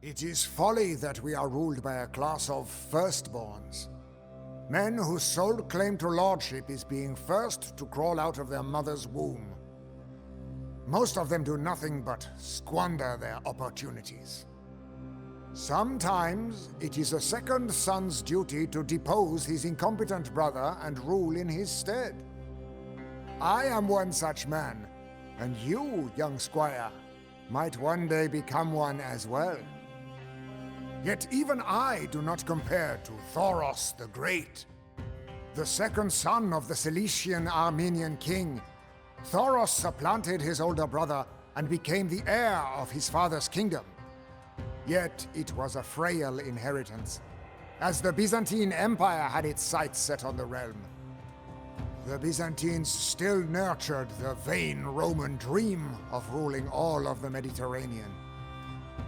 It is folly that we are ruled by a class of firstborns. Men whose sole claim to lordship is being first to crawl out of their mother's womb. Most of them do nothing but squander their opportunities. Sometimes it is a second son's duty to depose his incompetent brother and rule in his stead. I am one such man, and you, young squire, might one day become one as well. Yet even I do not compare to Thoros the Great. The second son of the Cilician Armenian king, Thoros supplanted his older brother and became the heir of his father's kingdom. Yet it was a frail inheritance, as the Byzantine Empire had its sights set on the realm. The Byzantines still nurtured the vain Roman dream of ruling all of the Mediterranean.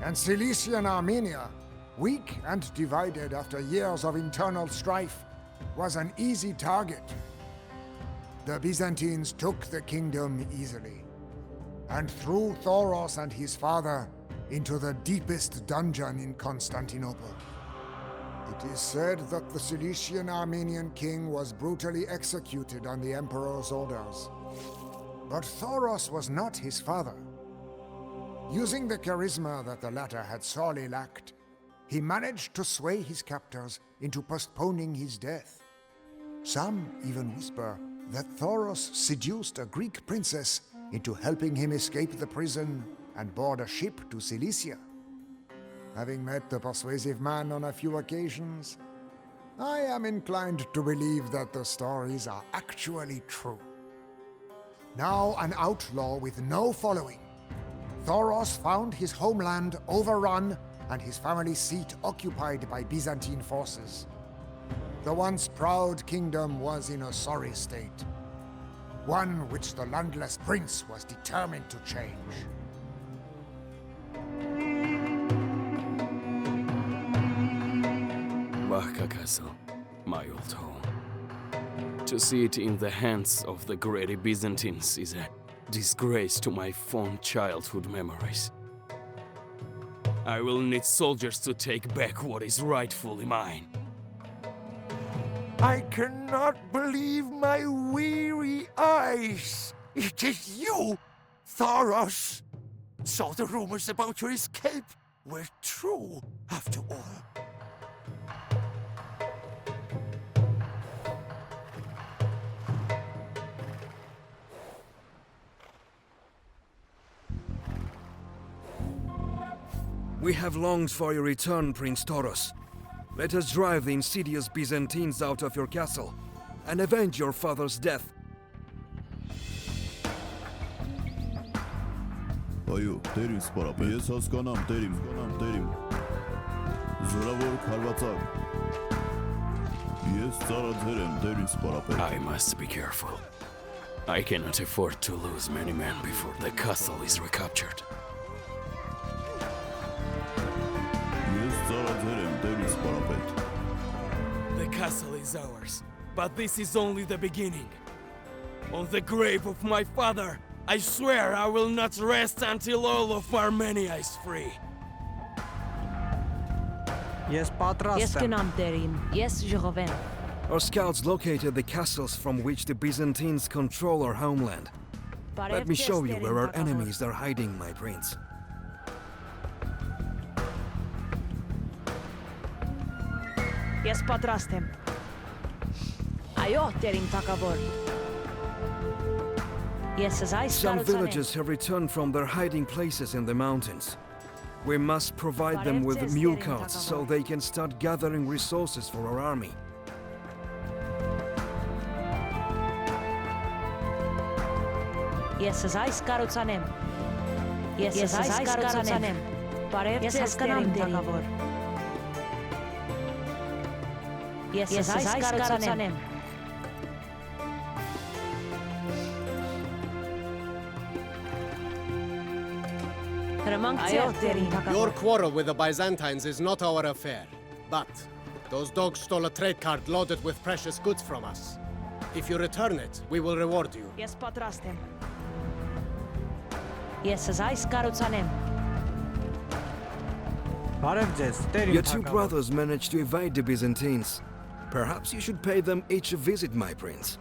And Cilician Armenia, weak and divided after years of internal strife, was an easy target. The Byzantines took the kingdom easily, and threw Thoros and his father into the deepest dungeon in Constantinople. It is said that the Cilician Armenian king was brutally executed on the emperor's orders. But Thoros was not his father. Using the charisma that the latter had sorely lacked, he managed to sway his captors into postponing his death. Some even whisper that Thoros seduced a Greek princess into helping him escape the prison and board a ship to Cilicia. Having met the persuasive man on a few occasions, I am inclined to believe that the stories are actually true. Now an outlaw with no following, Thoros found his homeland overrun and his family seat occupied by Byzantine forces. The once proud kingdom was in a sorry state, one which the landless prince was determined to change. Vahka Castle, my old home. To see it in the hands of the greedy Byzantines is a disgrace to my fond childhood memories. I will need soldiers to take back what is rightfully mine. I cannot believe my weary eyes! It is you, Thoros! So the rumors about your escape were true, after all. We have longed for your return, Prince Thoros. Let us drive the insidious Byzantines out of your castle and avenge your father's death. Այո, տերիմ սպարապետ։ Ես հասկանամ, տերիմ։ Զորավոր քարվածակ։ Ես ծառաձեր եմ, տերիմ սպարապետ։ I must be careful. I cannot afford to lose many men before the castle is recaptured. Ես ծառաձեր եմ, տերիմ սպարապետ։ The castle is ours, but this is only the beginning. On the grave of my father, I swear I will not rest until all of Armenia is free. Yes, պատրաստ Ես կնամ դերին, ես ժողովեմ։ Our scouts located the castles from which the Byzantines control our homeland. Let me show you where our enemies are hiding, my prince. Ես պատրաստ եմ։ Այո, դերին թակավոր։ Ես այս Some villagers have returned from their hiding places in the mountains. We must provide them with mule carts so they can start gathering resources for our army. Ես այս կառուցանեմ։ Ես այս կառուցանեմ։ Բարև ձեզ դերին թակավոր։ Ես այս կառուցանեմ։ Your quarrel with the Byzantines is not our affair. But those dogs stole a trade cart loaded with precious goods from us. If you return it, we will reward you. Ես պատրաստ եմ։ Ես այս կառուցանեմ։ Your two brothers managed to evade the Byzantines. Perhaps you should pay them each a visit, my prince.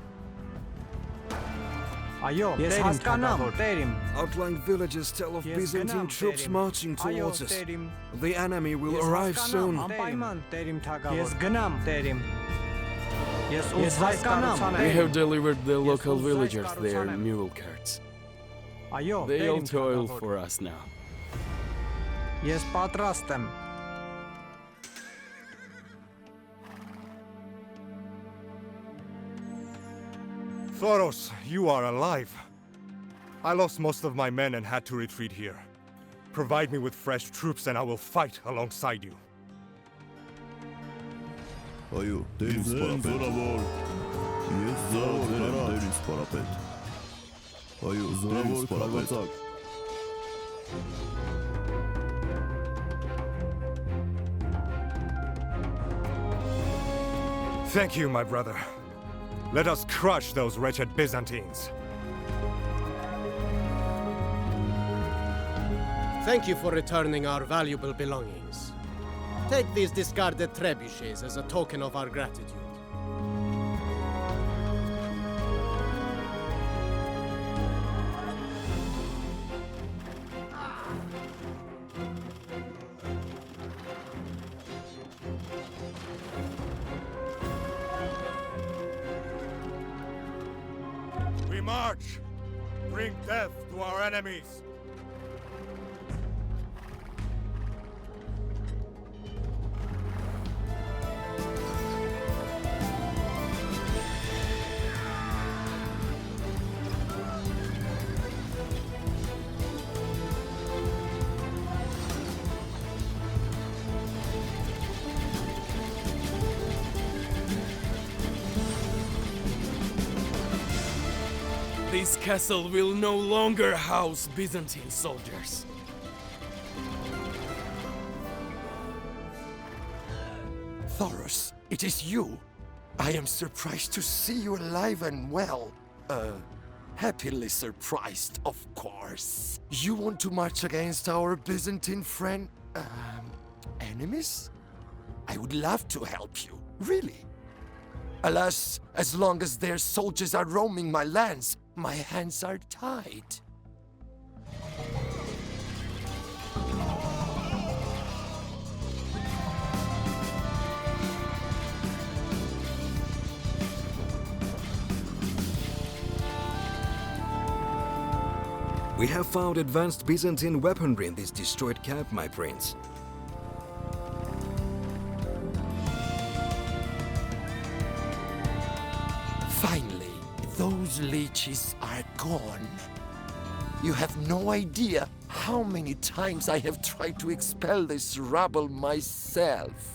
Outlying villages tell of Byzantine troops marching towards us. The enemy will arrive soon. We have delivered the local villagers their mule carts. They'll toil for us now. Yes, patrastem. Thoros, you are alive. I lost most of my men and had to retreat here. Provide me with fresh troops and I will fight alongside you. Այո, դերին զորավոր։ Ես զորավոր եմ դերին սպարապետ։ Այո, զորավոր քարվածակ։ Thank you, my brother. Let us crush those wretched Byzantines. Thank you for returning our valuable belongings. Take these discarded trebuchets as a token of our gratitude. We march! Bring death to our enemies! This castle will no longer house Byzantine soldiers. Thoros, it is you. I am surprised to see you alive and well. Happily surprised, of course. You want to march against our Byzantine friend, enemies? I would love to help you, really. Alas, as long as their soldiers are roaming my lands, my hands are tied. We have found advanced Byzantine weaponry in this destroyed camp, my prince. Finally, those leeches are gone. You have no idea how many times I have tried to expel this rabble myself.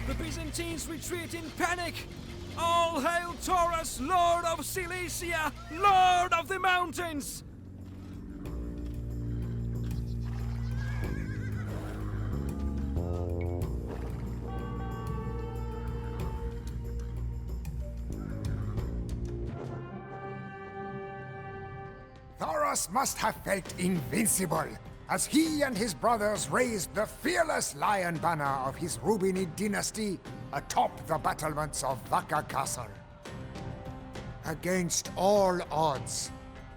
The Byzantines retreat in panic! All hail Thoros, Lord of Cilicia, Lord of the Mountains! Thoros must have felt invincible as he and his brothers raised the fearless lion banner of his Rubinid dynasty atop the battlements of Vaca Castle. Against all odds,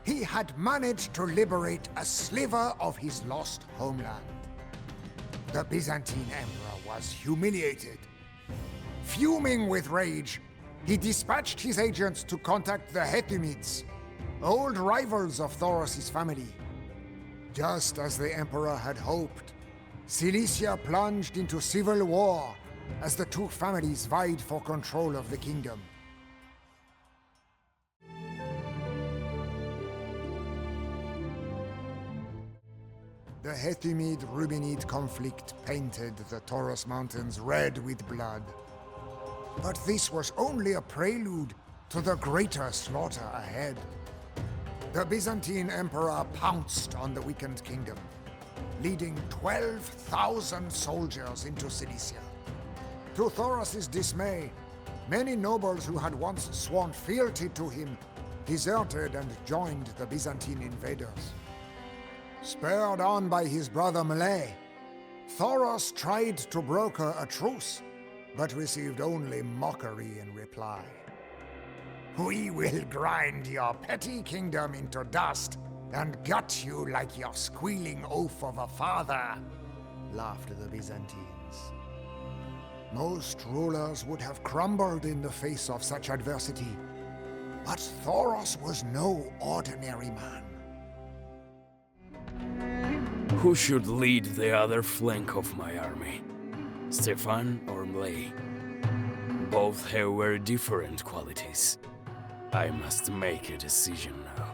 he had managed to liberate a sliver of his lost homeland. The Byzantine emperor was humiliated. Fuming with rage, he dispatched his agents to contact the Hethumids, old rivals of Thoros' family. Just as the emperor had hoped, Cilicia plunged into civil war as the two families vied for control of the kingdom. The Hethumid-Rubinid conflict painted the Thoros Mountains red with blood. But this was only a prelude to the greater slaughter ahead. The Byzantine emperor pounced on the weakened kingdom. leading 12,000 soldiers into Cilicia. To Thoros' dismay, many nobles who had once sworn fealty to him deserted and joined the Byzantine invaders. Spurred on by his brother Malay, Thoros tried to broker a truce, but received only mockery in reply. "We will grind your petty kingdom into dust and gut you like your squealing oaf of a father," laughed the Byzantines. Most rulers would have crumbled in the face of such adversity, but Thoros was no ordinary man. Who should lead the other flank of my army? Stefan or Mlay? Both have very different qualities. I must make a decision now.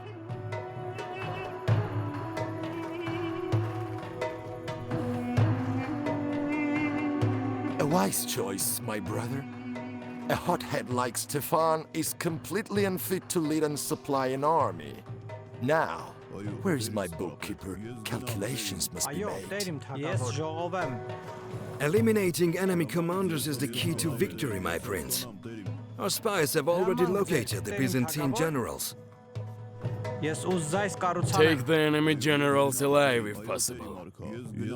A wise choice, my brother. A hothead like Stefan is completely unfit to lead and supply an army. Now, where's my bookkeeper? Calculations must be Այո, made. տեր իմ թագավոր։ Ես ժողով եմ։ Eliminating enemy commanders is the key to victory, my prince. Our spies have already located the Byzantine generals. Ես ուզայս կառուցանեմ։ Take the enemy generals alive if possible.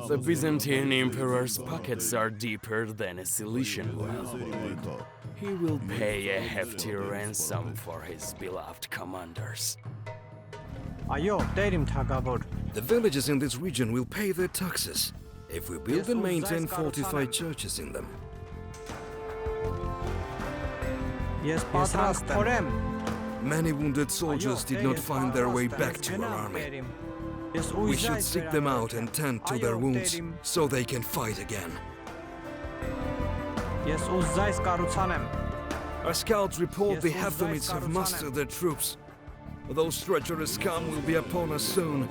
The Byzantine Emperor's pockets are deeper than a Cilician well. He will pay a hefty ransom for his beloved commanders. Այո, տեր իմ թագավոր։ The villages in this region will pay their taxes if we build and maintain fortified churches in them. Ես պատրաստ եմ։ Many wounded soldiers did not find their way back to our army. We should seek them out and tend to their wounds so they can fight again. Ես ուզայս կառուցանեմ։ Our scouts report the Hathamites have mustered their troops. Those treacherous scum will be upon us soon.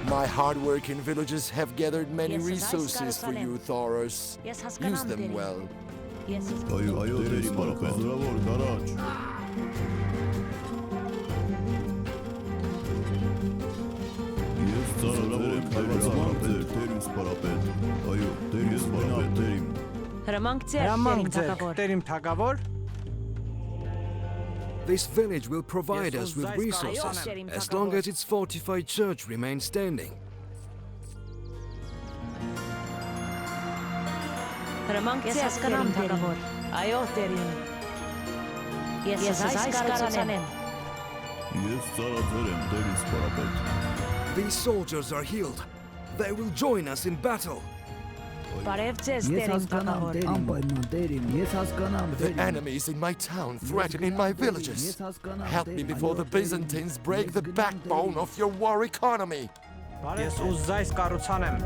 My hard-working villagers have gathered many resources for you, Thoros. Use them well. Այո, տեր իմ պարապետ։ Զորավոր, դարաջ։ Ես ծառայել եմ հայրացմանքներ, տեր իմ պարապետ։ Այո, տեր ես պարապետ, տեր իմ։ Հրամանք ձեր, տեր իմ թագավոր։ This village will provide us with resources as long as its fortified church remains standing. Ես հասկանամ թագավոր։ Այո, տերին։ Ես այս կառուցանեմ։ Ես ծառայել եմ, տեր իմ պարապետ։ These soldiers are healed. They will join us in battle. Բարև ձեզ, տերին թագավոր։ The enemies in my town threatening my villages. Help me before the Byzantines break the backbone of your war economy. Ես ուզայս կառուցանեմ։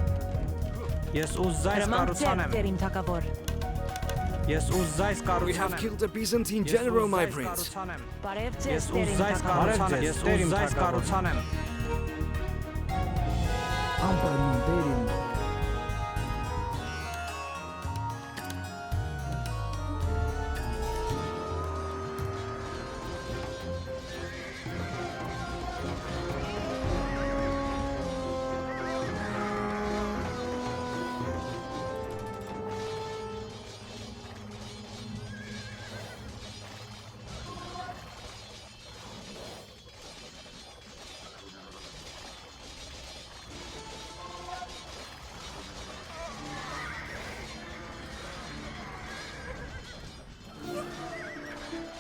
Ես ուզայս կառուցանեմ։ Տերին թագավոր։ Ես ուզայս We have կառուցանեմ։ killed a Byzantine general, my prince. Բարև ձեզ, Ես տերին ուզայս թագավոր։ կառուցանեմ։ Ես ուզայս կառուցանեմ։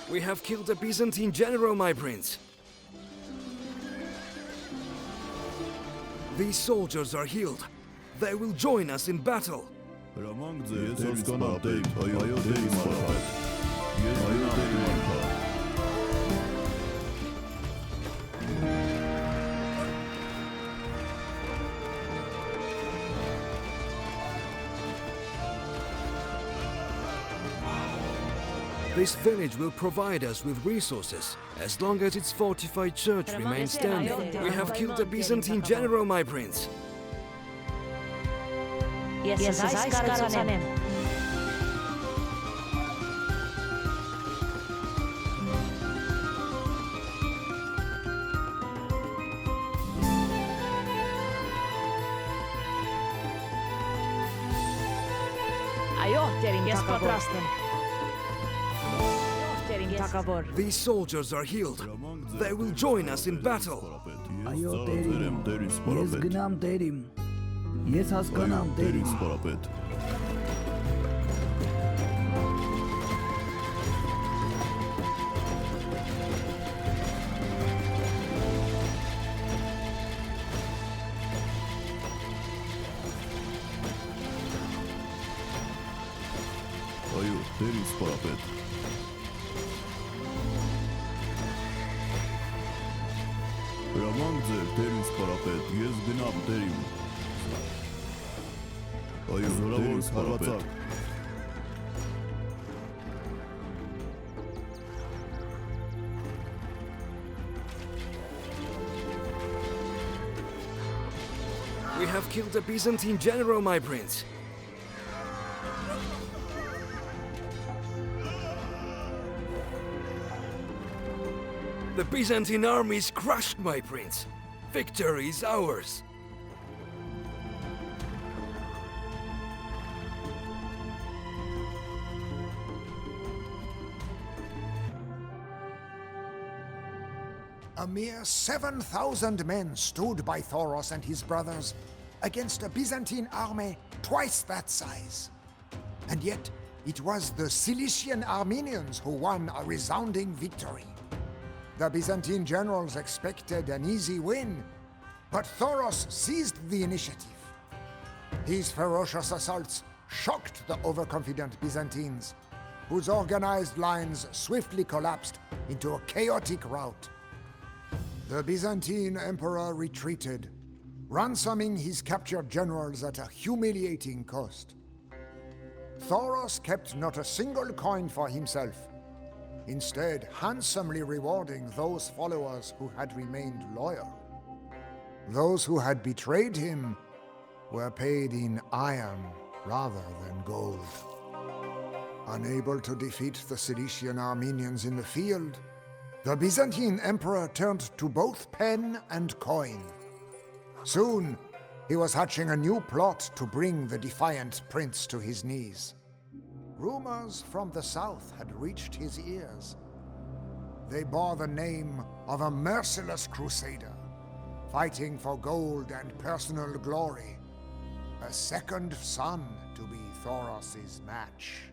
We have killed a Byzantine general, my prince. These soldiers are healed. They will join us in battle. Հրամանք ձեր, ես հասկանամ, տեր իմ, այո, տեր իմ պարապետ։ Ես այո, տեր իմ արքա։ This village will provide us with resources as long as its fortified church remains standing. We have killed a Byzantine general, my prince. Ես այս կառուցանեմ։ Yes, patrastem. Takavor. These soldiers are healed. They will join us in battle. Ayo terim, yes gnam terim, yes haskanam terim. Ayo teris parapet. Ramangzer teris parapet, yes gnam terim. Ayo teris parapet. We have killed a Byzantine general, my prince. The Byzantine army is crushed, my prince. Victory is ours. A mere 7,000 men stood by Thoros and his brothers against a Byzantine army twice that size. And yet, it was the Cilician Armenians who won a resounding victory. The Byzantine generals expected an easy win, but Thoros seized the initiative. His ferocious assaults shocked the overconfident Byzantines, whose organized lines swiftly collapsed into a chaotic rout. The Byzantine emperor retreated, ransoming his captured generals at a humiliating cost. Thoros kept not a single coin for himself, instead handsomely rewarding those followers who had remained loyal. Those who had betrayed him were paid in iron rather than gold. Unable to defeat the Cilician Armenians in the field, the Byzantine emperor turned to both pen and coin. Soon, he was hatching a new plot to bring the defiant prince to his knees. Rumors from the south had reached his ears. They bore the name of a merciless crusader, fighting for gold and personal glory, a second son to be Thoros' match.